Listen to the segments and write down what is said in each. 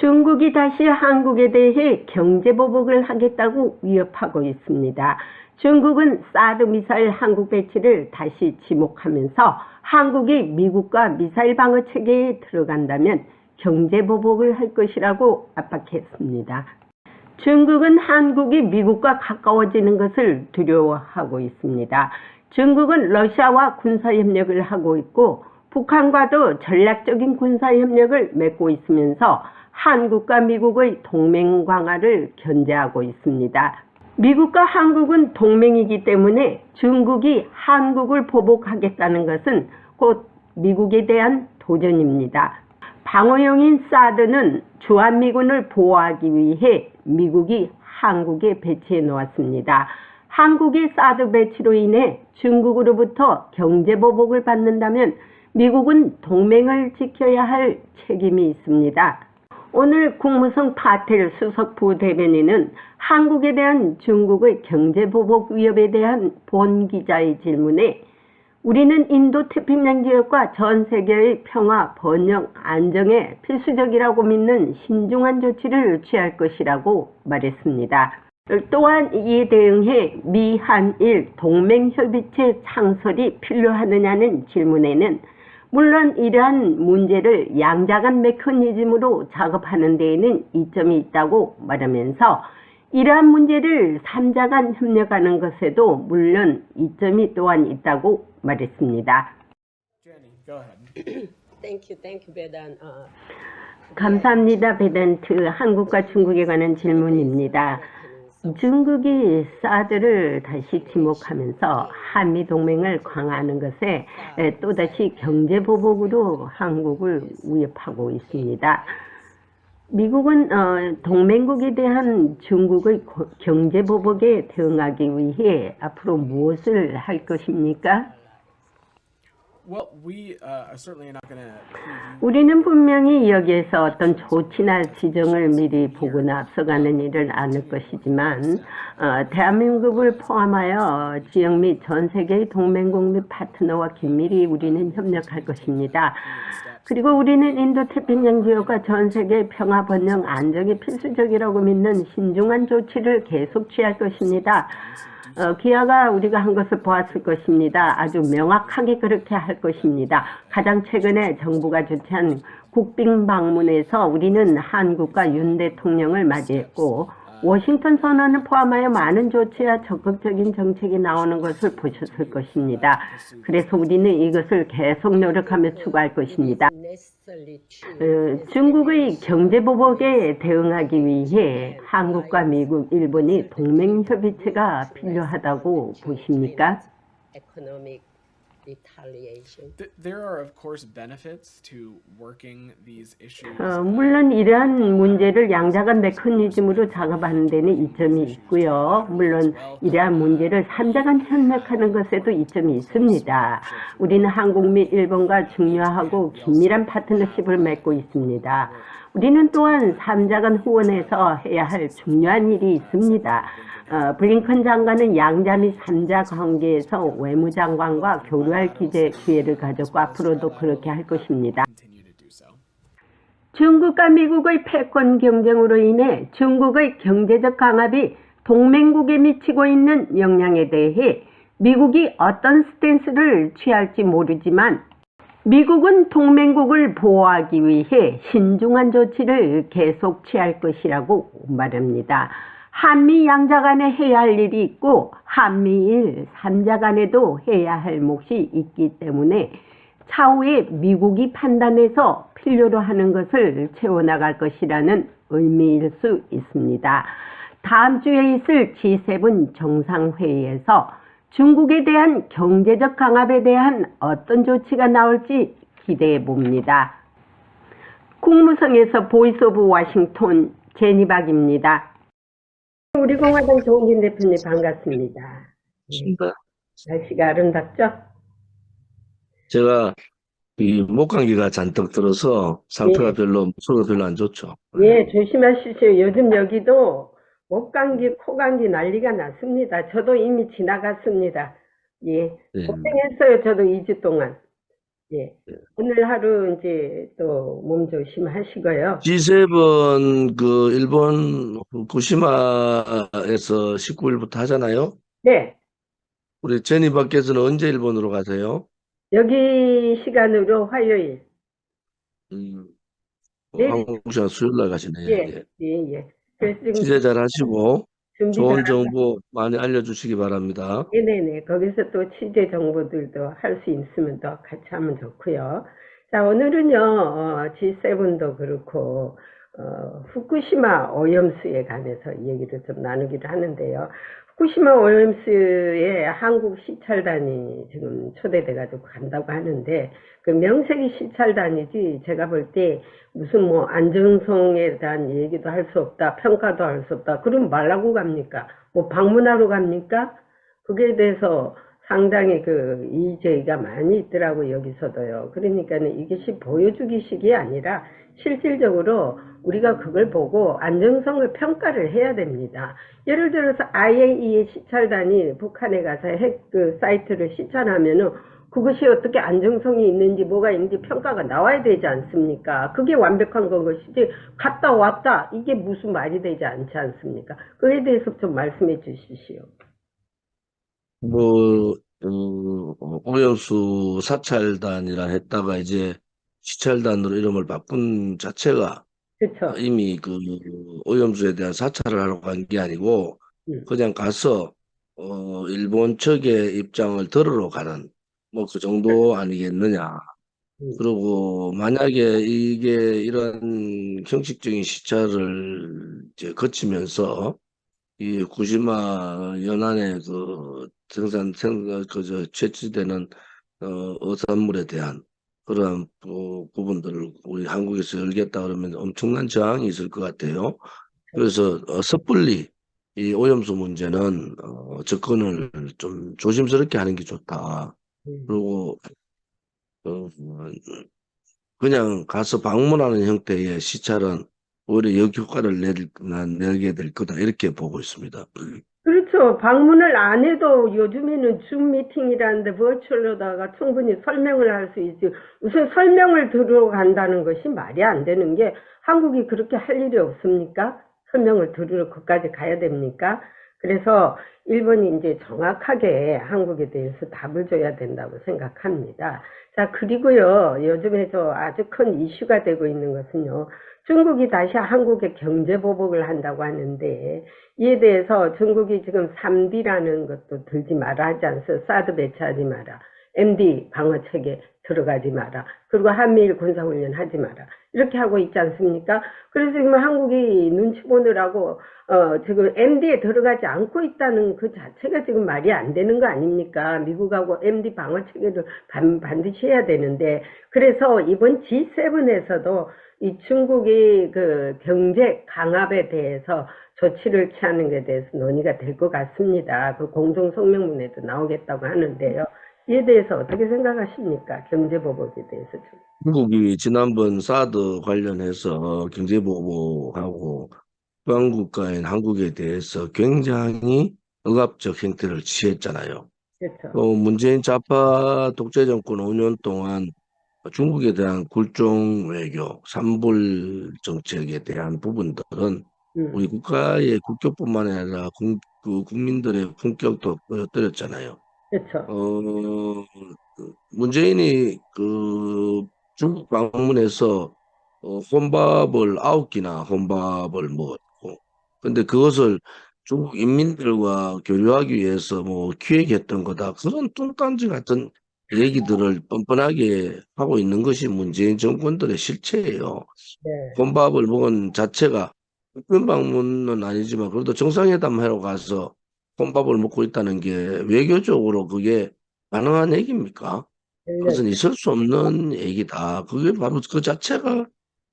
중국이 다시 한국에 대해 경제보복을 하겠다고 위협하고 있습니다. 중국은 사드 미사일 한국 배치를 다시 지목하면서 한국이 미국과 미사일 방어 체계에 들어간다면 경제보복을 할 것이라고 압박했습니다. 중국은 한국이 미국과 가까워지는 것을 두려워하고 있습니다. 중국은 러시아와 군사협력을 하고 있고 북한과도 전략적인 군사협력을 맺고 있으면서 한국과 미국의 동맹 강화를 견제하고 있습니다. 미국과 한국은 동맹이기 때문에 중국이 한국을 보복하겠다는 것은 곧 미국에 대한 도전입니다. 방어용인 사드는 주한미군을 보호하기 위해 미국이 한국에 배치해 놓았습니다. 한국의 사드 배치로 인해 중국으로부터 경제보복을 받는다면 미국은 동맹을 지켜야 할 책임이 있습니다. 오늘 국무성 파텔 수석 부대변인은 한국에 대한 중국의 경제보복 위협에 대한 본 기자의 질문에 우리는 인도태평양 지역과 전 세계의 평화, 번영, 안정에 필수적이라고 믿는 신중한 조치를 취할 것이라고 말했습니다. 또한 이에 대응해 미한일 동맹협의체 창설이 필요하느냐는 질문에는 물론 이러한 문제를 양자간 메커니즘으로 작업하는 데에는 이점이 있다고 말하면서 이러한 문제를 3자간 협력하는 것에도 물론 이점이 또한 있다고 말했습니다. 감사합니다. 베단트. 한국과 중국에 관한 질문입니다. 중국이 사드를 다시 지목하면서 한미동맹을 강화하는 것에 또다시 경제보복으로 한국을 위협하고 있습니다. 미국은 동맹국에 대한 중국의 경제보복에 대응하기 위해 앞으로 무엇을 할 것입니까? 우리는 분명히 여기에서 어떤 조치나 지정을 미리 보거나 앞서가는 일을 않을 것이지만 대한민국을 포함하여 지역 및 전 세계의 동맹국 및 파트너와 긴밀히 우리는 협력할 것입니다. 그리고 우리는 인도태평양 지역과 전 세계의 평화, 번영, 안정이 필수적이라고 믿는 신중한 조치를 계속 취할 것입니다. 기아가 우리가 한 것을 보았을 것입니다. 아주 명확하게 그렇게 할 것입니다. 가장 최근에 정부가 주최한 국빈 방문에서 우리는 한국과 윤 대통령을 맞이했고 워싱턴 선언을 포함하여 많은 조치와 적극적인 정책이 나오는 것을 보셨을 것입니다. 그래서 우리는 이것을 계속 노력하며 추구할 것입니다. 중국의 경제보복에 대응하기 위해 한국과 미국, 일본이 동맹협의체가 필요하다고 보십니까? 물론 이러한 문제를 양자간 메커니즘으로 작업하는 데는 이점이 있고요. 물론 이러한 문제를 3자간 협력하는 것에도 이점이 있습니다. 우리는 한국 및 일본과 중요하고 긴밀한 파트너십을 맺고 있습니다. 우리는 또한 3자간 후원에서 해야 할 중요한 일이 있습니다. 블링컨 장관은 양자 및 3자 관계에서 외무장관과 교류할 기회를 가졌고 앞으로도 그렇게 할 것입니다. 중국과 미국의 패권 경쟁으로 인해 중국의 경제적 강압이 동맹국에 미치고 있는 영향에 대해 미국이 어떤 스탠스를 취할지 모르지만 미국은 동맹국을 보호하기 위해 신중한 조치를 계속 취할 것이라고 말합니다. 한미 양자 간에 해야 할 일이 있고 한미일 3자 간에도 해야 할 몫이 있기 때문에 차후에 미국이 판단해서 필요로 하는 것을 채워나갈 것이라는 의미일 수 있습니다. 다음 주에 있을 G7 정상회의에서 중국에 대한 경제적 강압에 대한 어떤 조치가 나올지 기대해 봅니다. 국무성에서 보이스 오브 워싱턴 제니박입니다. 우리 공화당 조은진 대표님 반갑습니다. 날씨가 아름답죠? 제가 이 목감기가 잔뜩 들어서 상태가 목소리가 별로 안 좋죠. 예, 조심하십시오. 요즘 여기도 목감기, 코감기 난리가 났습니다. 저도 이미 지나갔습니다. 예, 네. 고생했어요. 저도 2주 동안. 예. 오늘 하루 이제 또 몸 조심하시고요. G7 그 일본 후쿠시마에서 19일부터 하잖아요. 네. 우리 제니 밖에서는 언제 일본으로 가세요? 여기 시간으로 화요일. 음, 내일, 한국 시간 수요일 날 가시네. 예, 예, 예. 예, 예. 그래서 지금 취재 잘 하시고 준비 좋은 잘하고, 정보 많이 알려주시기 바랍니다. 네네네. 거기서 또 취재 정보들도 할 수 있으면 또 같이 하면 좋고요. 자, 오늘은요, G7도 그렇고, 후쿠시마 오염수에 관해서 얘기를 좀 나누기로 하는데요. 후쿠시마 오염수에 한국 시찰단이 지금 초대돼가지고 간다고 하는데, 그 명색이 시찰단이지, 제가 볼 때 무슨 뭐 안정성에 대한 얘기도 할 수 없다, 평가도 할 수 없다, 그럼 말라고 갑니까? 뭐 방문하러 갑니까? 그게 대해서 상당히 그 이의제기가 많이 있더라고 여기서도요. 그러니까는 이것이 보여주기식이 아니라 실질적으로 우리가 그걸 보고 안정성을 평가를 해야 됩니다. 예를 들어서 IAEA 시찰단이 북한에 가서 핵 그 사이트를 시찰하면은 그것이 어떻게 안정성이 있는지 뭐가 있는지 평가가 나와야 되지 않습니까? 그게 완벽한 것이지 갔다 왔다 이게 무슨 말이 되지 않지 않습니까? 그에 대해서 좀 말씀해 주시시오. 뭐, 오염수 사찰단이라 했다가 이제 시찰단으로 이름을 바꾼 자체가 그렇죠. 이미 그 오염수에 대한 사찰을 하러 간 게 아니고 음, 그냥 가서 일본 측의 입장을 들으러 가는 뭐 그 정도 아니겠느냐. 음, 그리고 만약에 이게 이런 형식적인 시찰을 이제 거치면서 이 구시마 연안의 그 그저 채취되는 어산물에 대한 그러한 부분들을 우리 한국에서 열겠다 그러면 엄청난 저항이 있을 것 같아요. 그래서 섣불리 이 오염수 문제는 접근을 좀 조심스럽게 하는 게 좋다. 음. 그리고 어, 그냥 가서 방문하는 형태의 시찰은 오히려 역효과를 내게 될 거다 이렇게 보고 있습니다. 그렇죠. 방문을 안 해도 요즘에는 줌 미팅이라는데 버추얼로다가 충분히 설명을 할 수 있지. 우선 설명을 들어간다는 것이 말이 안 되는 게 한국이 그렇게 할 일이 없습니까? 설명을 들으러 거기까지 가야 됩니까? 그래서 일본이 이제 정확하게 한국에 대해서 답을 줘야 된다고 생각합니다. 자, 그리고요, 요즘에 저 아주 큰 이슈가 되고 있는 것은요, 중국이 다시 한국에 경제 보복을 한다고 하는데, 이에 대해서 중국이 지금 3D라는 것도 들지 마라 하지 않습니까? 사드 배치하지 마라. MD 방어 체계 들어가지 마라. 그리고 한미일 군사훈련 하지 마라. 이렇게 하고 있지 않습니까? 그래서 지금 한국이 눈치 보느라고 지금 MD에 들어가지 않고 있다는 그 자체가 지금 말이 안 되는 거 아닙니까? 미국하고 MD 방어 체계를 반드시 해야 되는데 그래서 이번 G7에서도 이 중국의 그 경제 강압에 대해서 조치를 취하는 것에 대해서 논의가 될 것 같습니다. 그 공동 성명문에도 나오겠다고 하는데요. 이에 대해서 어떻게 생각하십니까? 경제보복에 대해서 좀. 한국이 지난번 사드 관련해서 경제보복하고 후한국가인 한국에 대해서 굉장히 억압적 행태를 취했잖아요. 그렇죠. 또 문재인 좌파 독재 정권 5년 동안 중국에 대한 굴종 외교, 산불 정책에 대한 부분들은 우리 음, 국가의 국격뿐만 아니라 그 국민들의 품격도 떨어뜨렸잖아요. 그렇죠. 어, 문재인이 그 중국 방문해서 혼밥을 9끼나 혼밥을 먹었고, 근데 그것을 중국 인민들과 교류하기 위해서 뭐 기획했던 거다. 그런 뚱딴지 같은 얘기들을 뻔뻔하게 하고 있는 것이 문재인 정권들의 실체예요. 네. 혼밥을 먹은 자체가 국빈 방문은 아니지만 그래도 정상회담 하러 가서 혼밥을 먹고 있다는 게 외교적으로 그게 가능한 얘기입니까? 그것은 있을 수 없는 얘기다. 그게 바로 그 자체가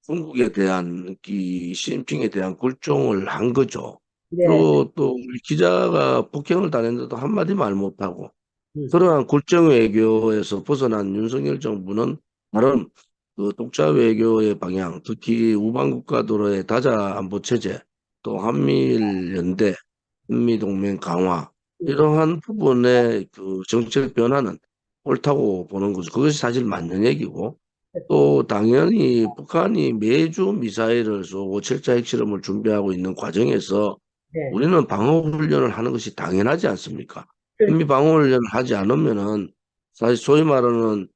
중국에 대한 이 시진핑에 대한 굴종을 한 거죠. 네. 그리고 또 우리 기자가 폭행을 당했는데도 한마디 말 못하고 음, 그러한 굴종 외교에서 벗어난 윤석열 정부는 다른 그 독자 외교의 방향, 특히 우방 국가들의 다자 안보 체제, 또 한미일 연대, 한미 동맹 강화 음, 이러한 부분의 그 정책 변화는 옳다고 보는 거죠. 그것이 사실 맞는 얘기고, 또 당연히 북한이 매주 미사일을 쏘고 7차 핵실험을 준비하고 있는 과정에서 네. 우리는 방어훈련을 하는 것이 당연하지 않습니까? 그렇죠. 이미 방어훈련을 하지 않으면은 사실 소위 말하는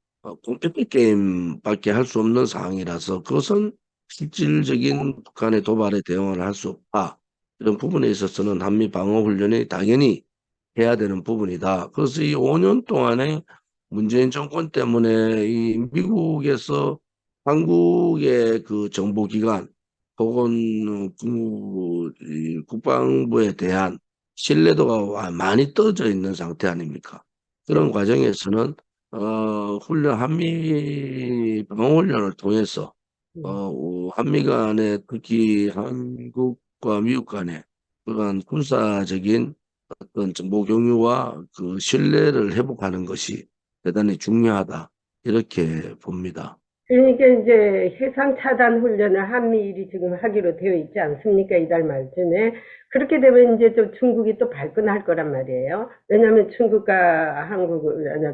공pepe 게임밖에 할 수 없는 상황이라서 그것은 실질적인 북한의 도발에 대응을 할 수 없다. 이런 부분에 있어서는 한미 방어훈련이 당연히 해야 되는 부분이다. 그래서 이 5년 동안에 문재인 정권 때문에 이 미국에서 한국의 그 정보기관 혹은 이 국방부에 대한 신뢰도가 많이 떨어져 있는 상태 아닙니까? 네. 그런 과정에서는 한미 방어훈련을 통해서 음. 한미 간에 특히 한국과 미국 간에 그러한 군사적인 어떤 정보 공유와 그 신뢰를 회복하는 것이 대단히 중요하다. 이렇게 봅니다. 그러니까 이제 해상 차단 훈련을 한미일이 지금 하기로 되어 있지 않습니까? 이달 말쯤에. 그렇게 되면 이제 또 중국이 또 발끈할 거란 말이에요. 왜냐하면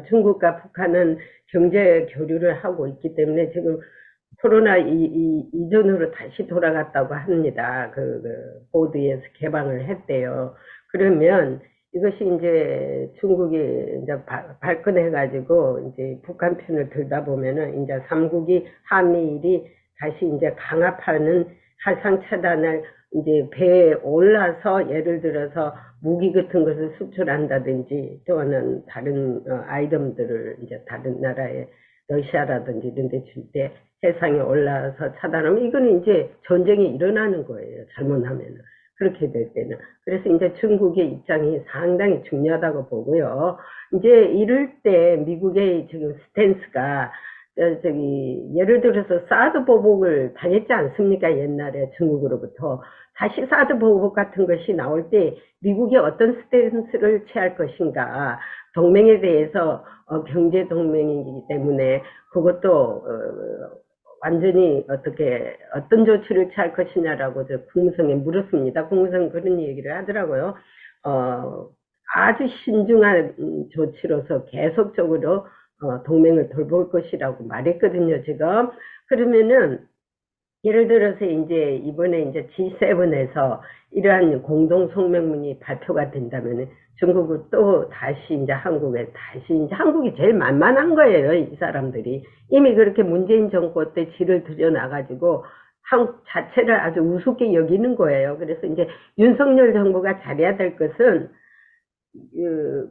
중국과 북한은 경제 교류를 하고 있기 때문에 지금 코로나 이전으로 다시 돌아갔다고 합니다. 보드에서 개방을 했대요. 그러면 이것이 이제 중국이 이제 발끈해가지고 이제 북한 편을 들다 보면은 이제 삼국이 한미일이 다시 이제 강압하는 해상 차단을 이제 배에 올라서 예를 들어서 무기 같은 것을 수출한다든지 또는 다른 아이템들을 이제 다른 나라에 러시아라든지 이런 데 줄 때 해상에 올라서 차단하면 이거는 이제 전쟁이 일어나는 거예요. 잘못하면은. 그렇게 될 때는. 그래서 이제 중국의 입장이 상당히 중요하다고 보고요. 이제 이럴 때 미국의 지금 스탠스가 예를 들어서 사드 보복을 당했지 않습니까? 옛날에 중국으로부터. 다시 사드 보복 같은 것이 나올 때 미국이 어떤 스탠스를 취할 것인가. 동맹에 대해서 경제 동맹이기 때문에 그것도 완전히 어떤 조치를 취할 것이냐라고 저 국무성에 물었습니다. 국무성 그런 얘기를 하더라고요. 어, 아주 신중한 조치로서 계속적으로 동맹을 돌볼 것이라고 말했거든요, 지금. 그러면은 예를 들어서 이제 이번에 이제 G7에서 이러한 공동 성명문이 발표가 된다면 중국은 또 다시 이제 한국이 제일 만만한 거예요, 이 사람들이. 이미 그렇게 문재인 정권 때 지를 들여놔가지고 한국 자체를 아주 우습게 여기는 거예요. 그래서 이제 윤석열 정부가 잘해야 될 것은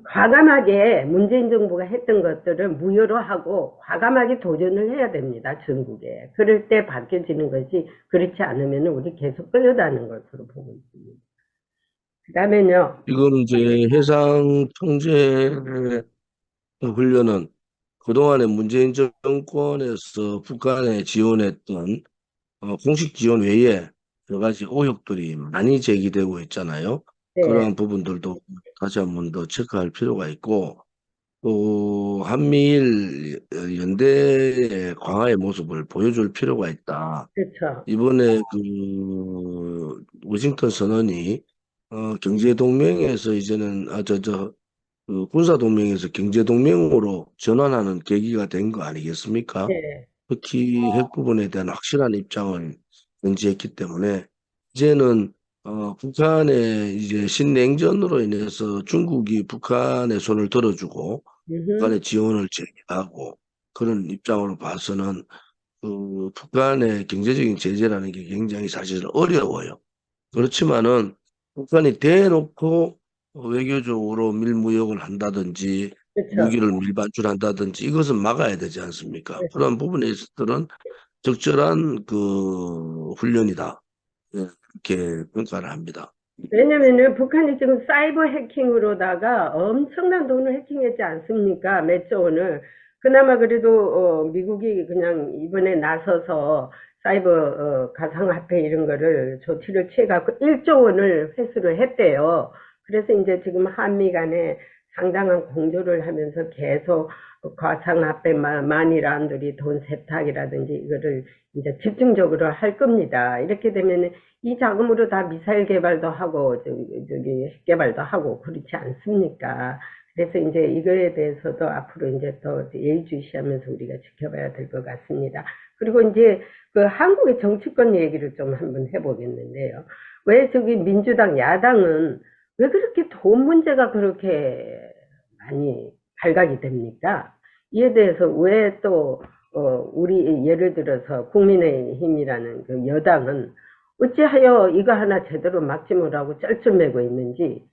과감하게 문재인 정부가 했던 것들을 무효로 하고 과감하게 도전을 해야 됩니다. 중국에. 그럴 때 바뀌어지는 것이 그렇지 않으면 우리 계속 끌려다는 것으로 보고 있습니다. 그 다음에요. 지금 이제 해상 통제 훈련은 그동안에 문재인 정권에서 북한에 지원했던 공식 지원 외에 여러 가지 의혹들이 많이 제기되고 있잖아요. 네, 그러한 부분들도 다시 한 번 더 체크할 필요가 있고, 또 한미일 연대의 강화의 모습을 보여줄 필요가 있다. 그렇죠. 이번에 그 워싱턴 선언이 경제 동맹에서 이제는 그 군사 동맹에서 경제 동맹으로 전환하는 계기가 된 거 아니겠습니까? 네, 특히 핵 부분에 대한 확실한 입장을 견지했기 때문에 이제는 북한의 이제 신냉전으로 인해서 중국이 북한의 손을 들어주고 음흠, 북한의 지원을 제기하고 그런 입장으로 봐서는 그 북한의 경제적인 제재라는 게 굉장히 사실 어려워요. 그렇지만은 북한이 대놓고 외교적으로 밀무역을 한다든지 그렇죠. 무기를 밀반출한다든지 이것은 막아야 되지 않습니까? 그런 부분에 있어서는 적절한 그 훈련이다. 예, 이렇게 평가를 합니다. 왜냐면은 북한이 지금 사이버 해킹으로다가 엄청난 돈을 해킹했지 않습니까? 몇 조 원을. 그나마 그래도 미국이 그냥 이번에 나서서 사이버 가상화폐 이런 거를 조치를 취해갖고 1조 원을 회수를 했대요. 그래서 이제 지금 한미 간에 상당한 공조를 하면서 계속 가상화폐 만이란들이 돈 세탁이라든지 이거를 이제 집중적으로 할 겁니다. 이렇게 되면 이 자금으로 다 미사일 개발도 하고 핵 개발도 하고 그렇지 않습니까? 그래서 이제 이거에 대해서도 앞으로 이제 더 예의주시하면서 우리가 지켜봐야 될 것 같습니다. 그리고 이제 그 한국의 정치권 얘기를 좀 한번 해보겠는데요. 왜 저기 민주당 야당은 왜 그렇게 돈 문제가 그렇게 많이 발각이 됩니까? 이에 대해서 왜 또 우리 예를 들어서 국민의힘이라는 그 여당은 어찌하여 이거 하나 제대로 막지 못하고 쩔쩔매고 있는지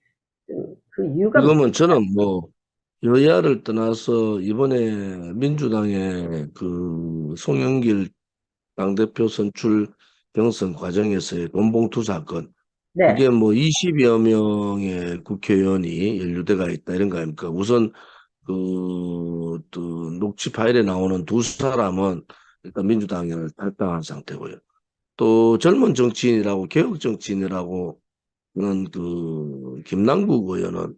그 이유가 지금은 저는 뭐 여야를 떠나서 이번에 민주당의 그 송영길 당대표 선출 경선 과정에서의 돈봉투 사건, 네, 그게 뭐 20여 명의 국회의원이 연루돼가 있다 이런 거 아닙니까? 우선 또 녹취 파일에 나오는 두 사람은 일단 민주당을 탈당한 상태고요. 또 젊은 정치인이라고 개혁 정치인이라고 하는 그 김남국 의원은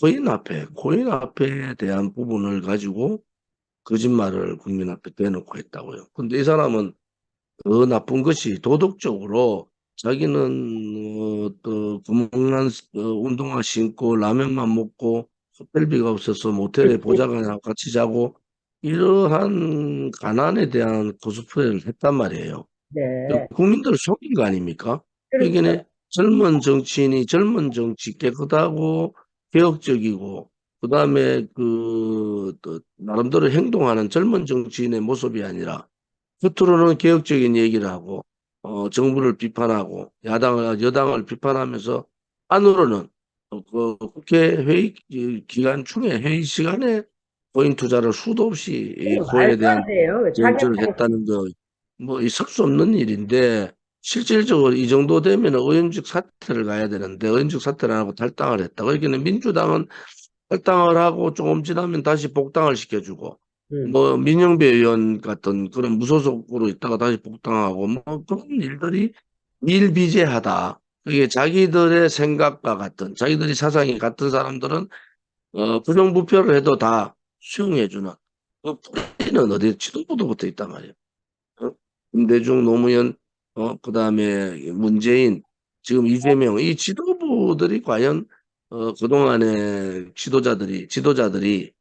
코인 앞에 대한 부분을 가지고 거짓말을 국민 앞에 대놓고 했다고요. 근데 이 사람은 더 나쁜 것이 도덕적으로 자기는 또 구멍난 운동화 신고 라면만 먹고 호텔비가 없어서 모텔에 보좌관이랑 같이 자고 이러한 가난에 대한 코스프레를 했단 말이에요. 네, 국민들을 속인 거 아닙니까? 그렇죠. 여기는 젊은 정치인이 젊은 정치 깨끗하고 개혁적이고 그다음에 또 나름대로 행동하는 젊은 정치인의 모습이 아니라 겉으로는 개혁적인 얘기를 하고 정부를 비판하고 여당을 비판하면서 안으로는 그 국회 회의 기간 중에 회의 시간에 코인 투자를 수도 없이 이 코인에 말도 대한 안 돼요. 연주를 했다는 거 뭐 있을 수 없는 일인데 실질적으로 이 정도 되면 의원직 사퇴를 가야 되는데 의원직 사퇴를 안 하고 탈당을 했다. 그러니까 민주당은 탈당을 하고 조금 지나면 다시 복당을 시켜주고 음, 뭐 민영배 의원 같은 그런 무소속으로 있다가 다시 복당하고 뭐 그런 일들이 일비재하다. 그게 자기들의 생각과 같은 자기들이 사상이 같은 사람들은 부정부패를 해도 다 수용해주는 그 뿌리는 어디 지도부도 붙어 있단 말이에요. 김대중, 노무현, 그다음에 문재인, 지금 이재명, 이 지도부들이 과연 그동안의 지도자들이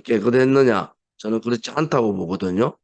깨끗했느냐? 저는 그렇지 않다고 보거든요.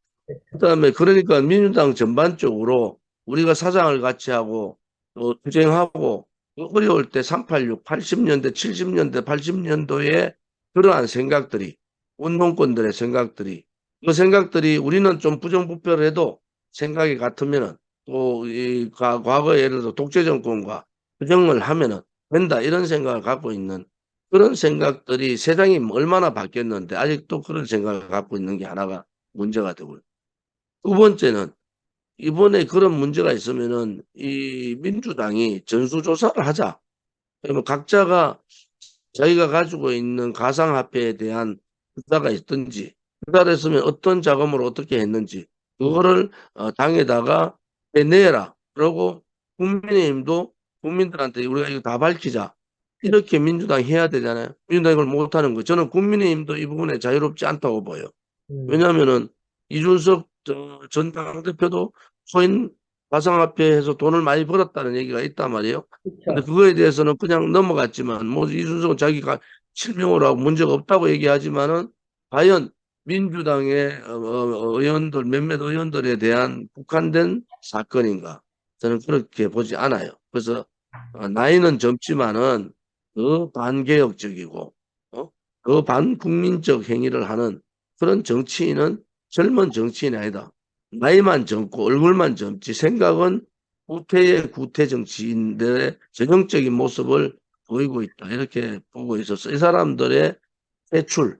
그다음에 그러니까 민주당 전반적으로 우리가 사장을 같이 하고 또 투쟁하고 어려울 때 386, 80년대, 70년대, 80년도에 그러한 생각들이 운동권들의 생각들이 그 생각들이 우리는 좀 부정부패를 해도 생각이 같으면은 또 이 과거에 예를 들어 독재 정권과 투쟁을 하면은 된다 이런 생각을 갖고 있는 그런 생각들이 세상이 얼마나 바뀌었는데 아직도 그런 생각을 갖고 있는 게 하나가 문제가 되고요. 두 번째는 이번에 그런 문제가 있으면은 이 민주당이 전수조사를 하자. 그러면 각자가 자기가 가지고 있는 가상화폐에 대한 투자가 있든지 투자를 했으면 어떤 자금으로 어떻게 했는지 그거를 당에다가 내라. 그러고 국민의힘도 국민들한테 우리가 이거 다 밝히자. 이렇게 민주당이 해야 되잖아요. 민주당이 이걸 못하는 거. 저는 국민의힘도 이 부분에 자유롭지 않다고 보여요. 음, 왜냐하면은 이준석 전 당대표도 코인 가상화폐에서 돈을 많이 벌었다는 얘기가 있단 말이에요. 근데 그렇죠. 그거에 대해서는 그냥 넘어갔지만 뭐 이준석은 자기가 실명으로 하고 문제가 없다고 얘기하지만은 과연 민주당의 의원들 몇몇 의원들에 대한 국한된 사건인가? 저는 그렇게 보지 않아요. 그래서 나이는 젊지만은 더 반개혁적이고 더 반국민적 행위를 하는 그런 정치인은 젊은 정치인이 아니다. 나이만 젊고 얼굴만 젊지 생각은 구태의 구태 정치인들의 전형적인 모습을 보이고 있다. 이렇게 보고 있어서 이 사람들의 퇴출,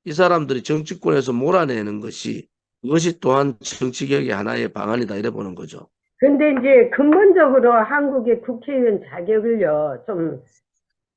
이 사람들이 정치권에서 몰아내는 것이 그것이 또한 정치개혁의 하나의 방안이다. 이래 보는 거죠. 근데 이제 근본적으로 한국의 국회의원 자격을요, 좀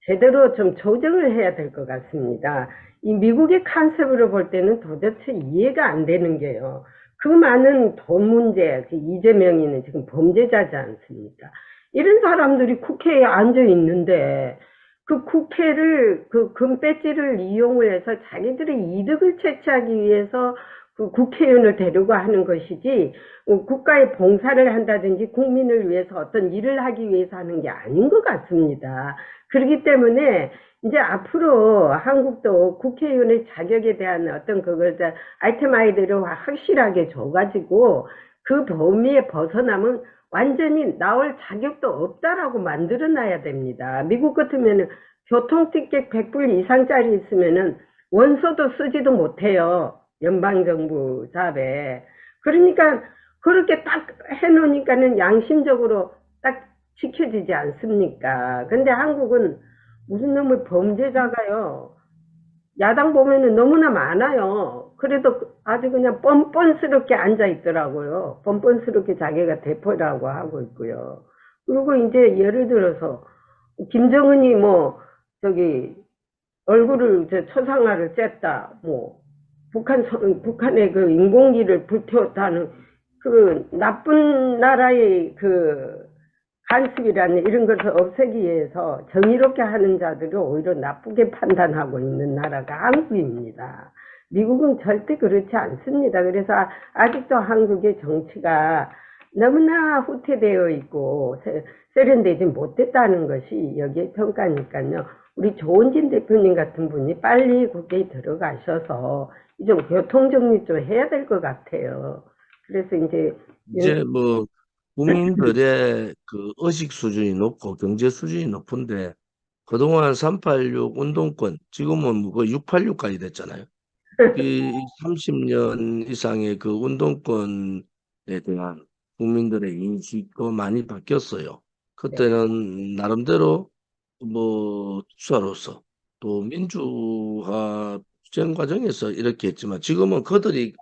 제대로 좀 조정을 해야 될 것 같습니다. 이 미국의 컨셉으로 볼 때는 도대체 이해가 안 되는 게요. 그 많은 돈 문제, 그 이재명이는 지금 범죄자지 않습니까? 이런 사람들이 국회에 앉아 있는데 그 국회를 그 금 배지를 이용을 해서 자기들의 이득을 채취하기 위해서 그 국회의원을 데리고 하는 것이지 국가에 봉사를 한다든지 국민을 위해서 어떤 일을 하기 위해서 하는 게 아닌 것 같습니다. 그렇기 때문에 이제 앞으로 한국도 국회의원의 자격에 대한 어떤 그걸 아이템아이들을 확실하게 줘가지고 그 범위에 벗어나면 완전히 나올 자격도 없다라고 만들어 놔야 됩니다. 미국 같으면은 교통티켓 100불 이상짜리 있으면은 원서도 쓰지도 못해요. 연방정부 잡에. 그러니까 그렇게 딱 해놓으니까는 양심적으로 딱 지켜지지 않습니까? 근데 한국은 무슨 놈의 범죄자가요. 야당 보면은 너무나 많아요. 그래도 아주 그냥 뻔뻔스럽게 앉아 있더라고요. 뻔뻔스럽게 자기가 대표라고 하고 있고요. 그리고 이제 예를 들어서 김정은이 뭐 저기 얼굴을 초상화를 쬐다, 뭐 북한의 그 인공기를 불태웠다는 그 나쁜 나라의 그 간습이라는 이런 것을 없애기 위해서 정의롭게 하는 자들을 오히려 나쁘게 판단하고 있는 나라가 한국입니다. 미국은 절대 그렇지 않습니다. 그래서 아직도 한국의 정치가 너무나 후퇴되어 있고 세련되지 못했다는 것이 여기에 평가니까요. 우리 조은진 대표님 같은 분이 빨리 국회에 들어가셔서 좀 교통정리 좀 해야 될 것 같아요. 그래서 이제 뭐 국민들의 그 의식 수준이 높고 경제 수준이 높은데 그동안 386 운동권 지금은 뭐 686까지 됐잖아요. 이 30년 이상의 그 운동권에 대한 국민들의 인식도 많이 바뀌었어요. 그때는 나름대로 뭐 투사로서 또 민주화 투쟁 과정에서 이렇게 했지만 지금은 그들이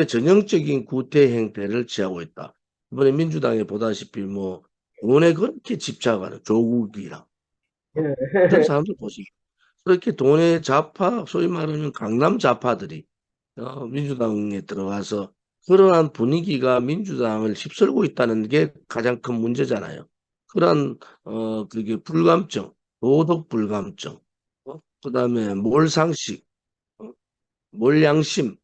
전형적인 구태 행태를 취하고 있다. 이번에 민주당에 보다시피 뭐 돈에 그렇게 집착하는 조국이랑 이런 사람들 보시기 그렇게 돈의 좌파 소위 말하는 강남 좌파들이 민주당에 들어가서 그러한 분위기가 민주당을 휩쓸고 있다는 게 가장 큰 문제잖아요. 그런 그게 불감증, 도덕 불감증, 그다음에 몰상식, 어, 몰양심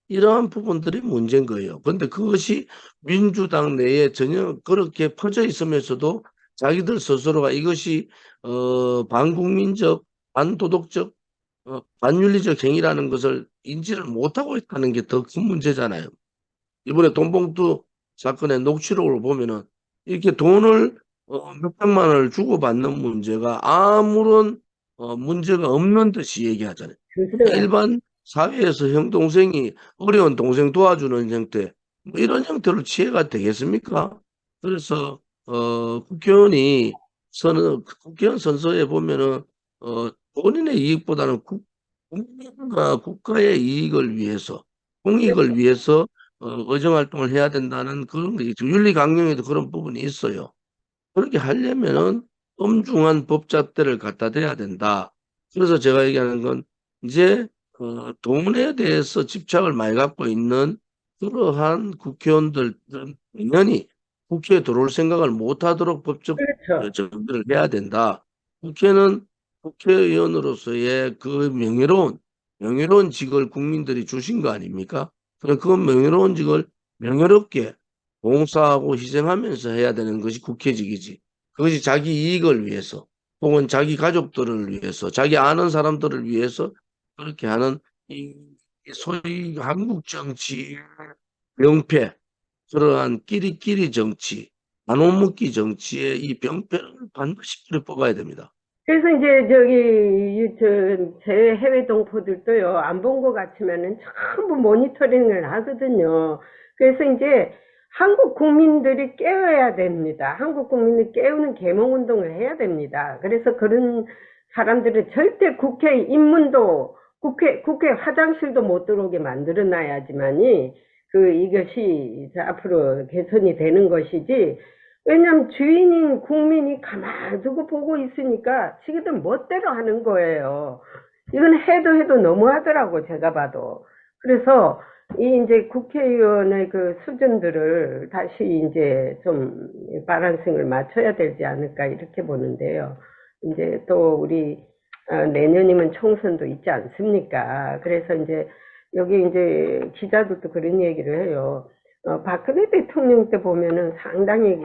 이러한 부분들이 문제인 거예요. 그런데 그것이 민주당 내에 전혀 그렇게 퍼져 있으면서도 자기들 스스로가 이것이 반국민적, 반도덕적, 반윤리적 행위라는 것을 인지를 못하고 있다는 게 더 큰 문제잖아요. 이번에 돈봉투 사건의 녹취록을 보면은 이렇게 돈을 몇백만 원을 주고받는 문제가 아무런 문제가 없는 듯이 얘기하잖아요. 일반 사회에서 형 동생이 어려운 동생 도와주는 형태 뭐 이런 형태로 취해가 되겠습니까? 그래서 국회의원 선서에 보면은 본인의 이익보다는 국민과 국가의 이익을 위해서 공익을 위해서 의정 활동을 해야 된다는 그런 게 있죠. 윤리 강령에도 그런 부분이 있어요. 그렇게 하려면은 엄중한 법잣대를 갖다 대야 된다. 그래서 제가 얘기하는 건 이제 돈에 대해서 집착을 많이 갖고 있는 그러한 국회의원들은 당연히 국회에 들어올 생각을 못하도록 법적 그렇죠. 정비를 해야 된다. 국회는 국회의원으로서의 그 명예로운 직을 국민들이 주신 거 아닙니까? 그럼 그 명예로운 직을 명예롭게 봉사하고 희생하면서 해야 되는 것이 국회직이지. 그것이 자기 이익을 위해서 혹은 자기 가족들을 위해서 자기 아는 사람들을 위해서 그렇게 하는 이 소위 한국 정치의 병폐 그러한 끼리끼리 정치 나눠먹기 정치의 이 병폐를 반드시 뿌리 뽑아야 됩니다. 그래서 이제 제 해외 동포들도요, 안 본 것 같지만은 전부 모니터링을 하거든요. 그래서 이제 한국 국민들이 깨어야 됩니다. 한국 국민을 깨우는 계몽운동을 해야 됩니다. 그래서 그런 사람들은 절대 국회 입문도, 국회 화장실도 못 들어오게 만들어 놔야지만이 이것이 이제 앞으로 개선이 되는 것이지, 왜냐면 주인인 국민이 가만히 두고 보고 있으니까 지금들 멋대로 하는 거예요. 이건 해도 너무하더라고, 제가 봐도. 그래서 이제 국회의원의 그 수준들을 다시 이제 좀 바란싱을 맞춰야 되지 않을까 이렇게 보는데요. 이제 또 우리 내년이면 총선도 있지 않습니까? 그래서 이제 여기 이제 기자들도 그런 얘기를 해요. 박근혜 대통령 때 보면은 상당히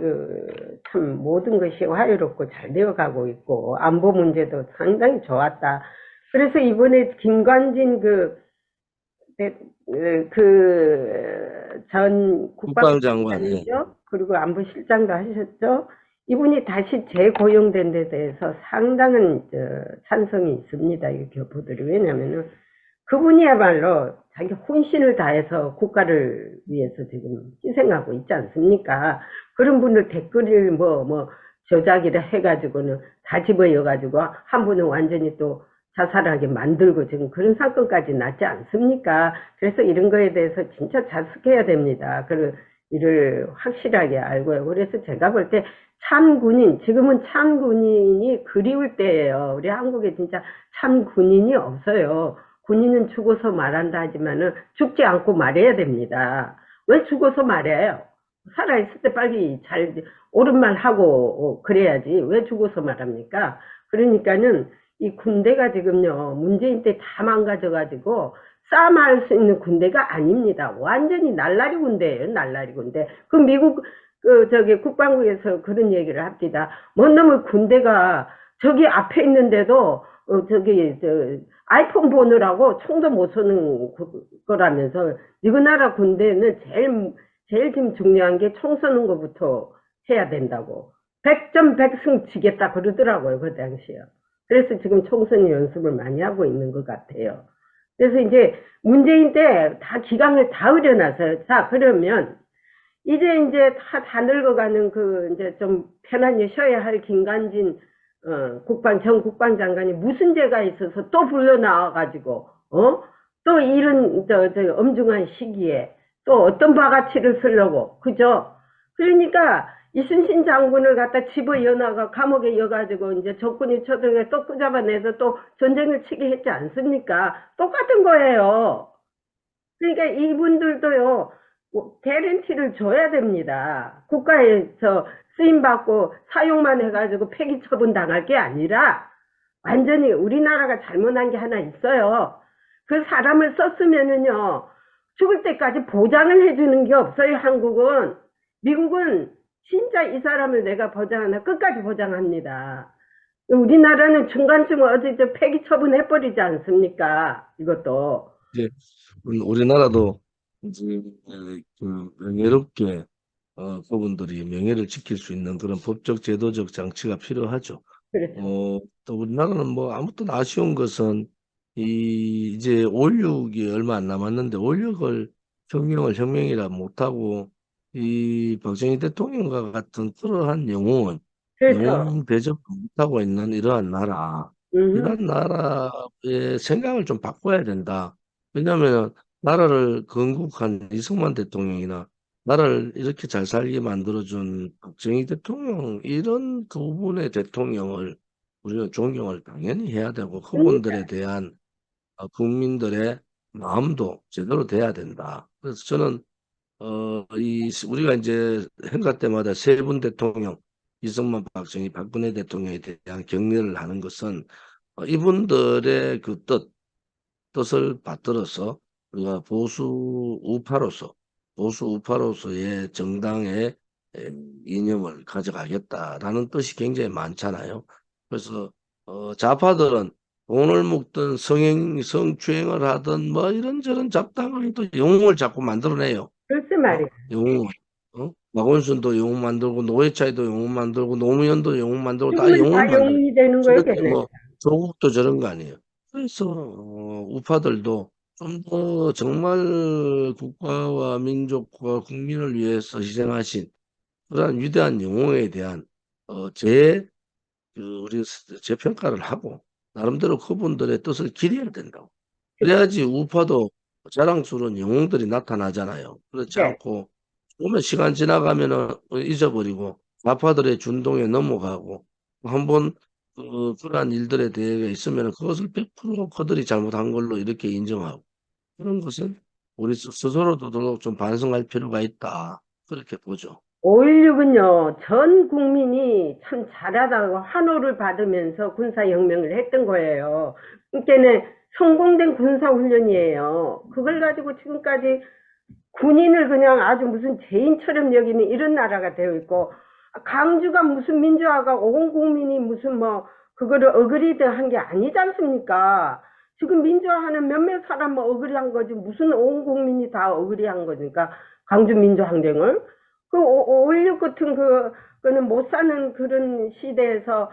참 모든 것이 화해롭고 잘 되어가고 있고 안보 문제도 상당히 좋았다. 그래서 이번에 김관진 전 국방장관, 예. 국방장관이죠. 그리고 안보실장도 하셨죠. 이분이 다시 재고용된 데 대해서 상당한 찬성이 있습니다. 이 교포들이. 왜냐면은 그분이야말로 자기 혼신을 다해서 국가를 위해서 지금 희생하고 있지 않습니까? 그런 분들 댓글을 저작이라 해가지고는 다 집어여가지고 한 분은 완전히 또 자살하게 만들고 지금 그런 사건까지 났지 않습니까? 그래서 이런 거에 대해서 진짜 자숙해야 됩니다. 그리고 이를 확실하게 알고요. 그래서 제가 볼 때 참 군인, 지금은 참 군인이 그리울 때예요. 우리 한국에 진짜 참 군인이 없어요. 군인은 죽어서 말한다 하지만은 죽지 않고 말해야 됩니다. 왜 죽어서 말해요? 살아있을 때 빨리 잘 옳은 말 하고 그래야지 왜 죽어서 말합니까? 그러니까는 이 군대가 지금요 문재인 때 다 망가져가지고 싸움할 수 있는 군대가 아닙니다. 완전히 날라리 군대예요. 날라리 군대. 그 미국 저기 국방부에서 그런 얘기를 합니다. 뭔 놈의 군대가 저기 앞에 있는데도 저기 아이폰 보느라고 총도 못 쏘는 거라면서 이거 나라 군대는 제일 지금 중요한 게 총 쏘는 것부터 해야 된다고. 100점 100승 지겠다 그러더라고요. 그 당시에. 그래서 지금 총선 연습을 많이 하고 있는 것 같아요. 그래서 이제 문재인 때 다 기강을 다 흐려놨어요. 자, 그러면 이제 다 늙어가는 이제 좀 편안히 쉬어야 할 김관진 전 국방장관이 무슨 죄가 있어서 또 불러 나와가지고 또 이런 저 엄중한 시기에 또 어떤 바가치를 쓰려고 그죠? 그러니까 이순신 장군을 갖다 집어여나가 감옥에 여가지고 이제 적군이 쳐들게 또 붙잡아내서 또 전쟁을 치게 했지 않습니까? 똑같은 거예요. 그러니까 이분들도요, 개런티를 줘야 됩니다. 국가에서 쓰임받고 사용만 해가지고 폐기 처분 당할 게 아니라 완전히 우리나라가 잘못한 게 하나 있어요. 그 사람을 썼으면은요, 죽을 때까지 보장을 해주는 게 없어요, 한국은. 미국은 진짜 이 사람을 내가 보장하나 끝까지 보장합니다. 우리나라는 중간쯤 어디 폐기 처분해버리지 않습니까? 이것도. 이제 우리나라도 이제 명예롭게 그분들이 명예를 지킬 수 있는 그런 법적 제도적 장치가 필요하죠. 그렇죠. 또 우리나라는 뭐 아무튼 아쉬운 것은 이제 5.16이 얼마 안 남았는데 5.16을 혁명이라 못하고 이 박정희 대통령과 같은 그러한 그래서, 영웅 대접 못하고 있는 음, 이러한 나라의 생각을 좀 바꿔야 된다. 왜냐하면 나라를 건국한 이승만 대통령이나 나라를 이렇게 잘 살게 만들어준 박정희 대통령 이런 두 분의 대통령을 우리는 존경을 당연히 해야 되고 그분들에 대한 국민들의 마음도 제대로 돼야 된다. 그래서 저는 우리가 이제 행사 때마다 세 분 대통령 이승만, 박정희, 박근혜 대통령에 대한 격려를 하는 것은 이분들의 그 뜻을 받들어서 우리가 보수 우파로서의 정당의 이념을 가져가겠다라는 뜻이 굉장히 많잖아요. 그래서 좌파들은 돈을 먹든 성추행을 하든 뭐 이런저런 잡담을 또 영웅을 자꾸 만들어내요. 글쎄 말이야. 영웅, 박원순도 영웅 만들고 노회차이도 영웅 만들고 노무현도 영웅 만들고 다 죽으면 영웅 다 만들고 영웅이 되는 거예요, 저렇게 걔네. 뭐 조국도 저런 거 아니에요. 그래서 우파들도 좀 더 정말 국가와 민족과 국민을 위해서 희생하신 그러한 위대한 영웅에 대한 우리 재평가를 하고 나름대로 그분들의 뜻을 기려야 된다고. 그래야지 우파도 자랑스러운 영웅들이 나타나잖아요. 그렇지 네. 않고 조금만 시간 지나가면은 잊어버리고 좌파들의 준동에 넘어가고 한번 그러한 일들에 대해 있으면 그것을 100% 그들이 잘못한 걸로 이렇게 인정하고 그런 것은 우리 스스로도 좀 반성할 필요가 있다. 그렇게 보죠. 5.16은요, 전 국민이 참 잘하다고 환호를 받으면서 군사혁명을 했던 거예요. 그러니까 성공된 군사훈련이에요. 그걸 가지고 지금까지 군인을 그냥 아주 무슨 죄인처럼 여기는 이런 나라가 되어 있고, 강주가 무슨 민주화가 온 국민이 무슨 뭐 그거를 어그리드 한 게 아니지 않습니까? 지금 민주화하는 몇몇 사람은 어그리한 거지 무슨 온 국민이 다 어그리한 거니까 강주 민주항쟁을 그 5.16 같은 그거는 못 사는 그런 시대에서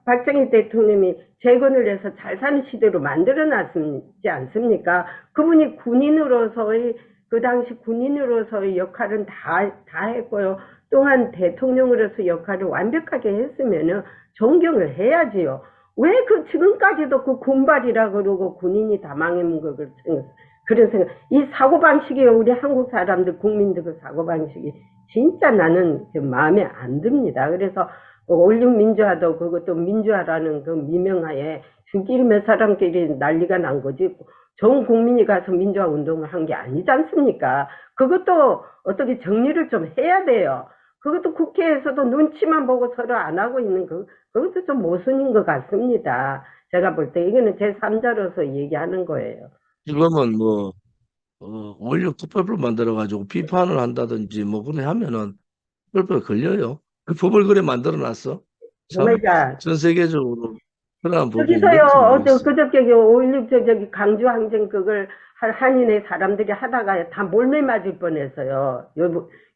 박정희 대통령이 재건을 해서 잘 사는 시대로 만들어놨지 않습니까? 그분이 군인으로서의 그 당시 군인으로서의 역할은 다 했고요. 또한 대통령으로서 역할을 완벽하게 했으면은 존경을 해야지요. 왜 그 지금까지도 그 군발이라 그러고 군인이 다 망해먹은 걸 그런 생각. 이 사고방식이 우리 한국 사람들 국민들 그 사고방식이 진짜 나는 마음에 안 듭니다. 그래서 5.16 민주화도 그것도 민주화라는 그 미명하에 줄끼리 몇 사람끼리 난리가 난 거지. 전 국민이 가서 민주화 운동을 한 게 아니지 않습니까? 그것도 어떻게 정리를 좀 해야 돼요. 그것도 국회에서도 눈치만 보고 서로 안 하고 있는 그것도 좀 모순인 것 같습니다. 제가 볼 때 이거는 제3자로서 얘기하는 거예요. 지금은 뭐 5.16 특별법 만들어가지고 비판을 한다든지 뭐 그래 하면은 특별법에 걸려요. 그 법을 그래 만들어 놨어. 참 그러니까 전 세계적으로 그러한 법이 여기서요, 없는 팀도 있어. 그저께 5.16 저기 강주 항쟁 그걸 한인의 사람들이 하다가 다 몰매 맞을 뻔했어요.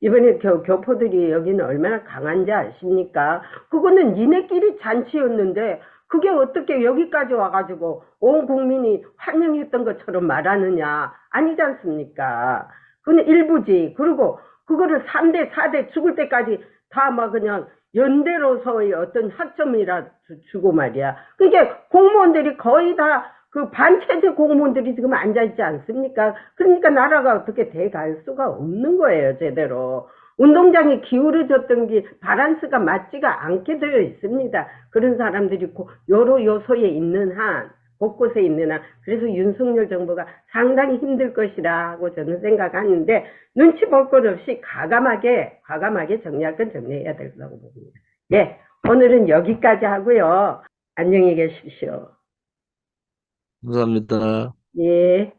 이번에 교포들이 여기는 얼마나 강한지 아십니까? 그거는 니네끼리 잔치였는데 그게 어떻게 여기까지 와가지고 온 국민이 환영했던 것처럼 말하느냐? 아니지 않습니까? 그건 일부지. 그리고 그거를 3대, 4대 죽을 때까지 다 막 그냥 연대로서의 어떤 학점이라 주고 말이야. 그게 공무원들이 거의 다 그 반체제 공무원들이 지금 앉아있지 않습니까? 그러니까 나라가 어떻게 돼갈 수가 없는 거예요, 제대로. 운동장이 기울어졌던 게 바란스가 맞지가 않게 되어 있습니다. 그런 사람들이 여러 요소에 있는 한, 곳곳에 있는 한, 그래서 윤석열 정부가 상당히 힘들 것이라고 저는 생각하는데, 눈치 볼 것 없이 과감하게 정리할 건 정리해야 된다고 봅니다. 예, 오늘은 여기까지 하고요. 안녕히 계십시오. 감사합니다. 예.